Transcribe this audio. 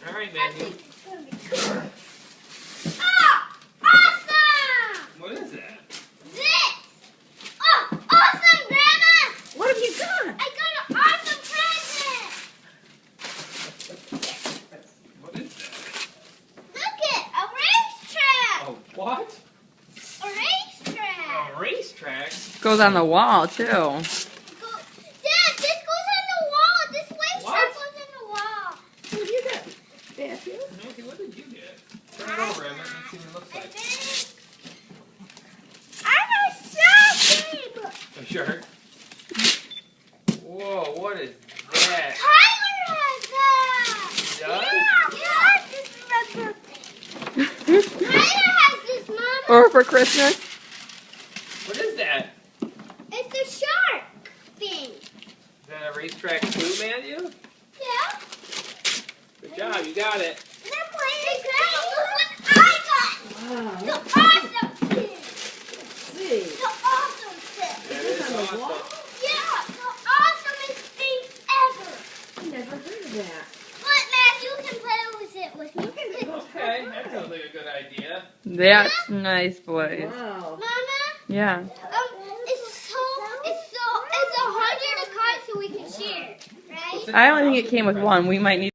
All right, Matthew. Oh, awesome! What is that? This! Oh, awesome, Grandma! What have you got? I got an awesome present! What is that? Look it, a racetrack! Oh, what? A racetrack! A racetrack? Goes on the wall too. Dad, this goes on the wall! This racetrack What? goes on the wall! What have you got, Matthew? Okay, what did you get? Turn it over, Emma. Let's see what it looks like. I'm a shark! A shark? Whoa, what is that? Tyler has that! He does? Yeah, this is Tyler has this, Mama. Or for Christmas? What is that? It's a shark thing. Is that a racetrack too, Matthew? Yeah. Good job, you got it. They're playing Grandma, look what I got! Wow. The awesome thing! See. The awesome thing! That Is is this on the awesome. wall? Yeah, the awesomest thing ever! I never heard of that. But Matt, you can play with it with me. Okay, that sounds like a good idea. That's nice, boys. Mama, Wow. it's Yeah. it's 100 a card so we can share, right? I only think it came with one. We might need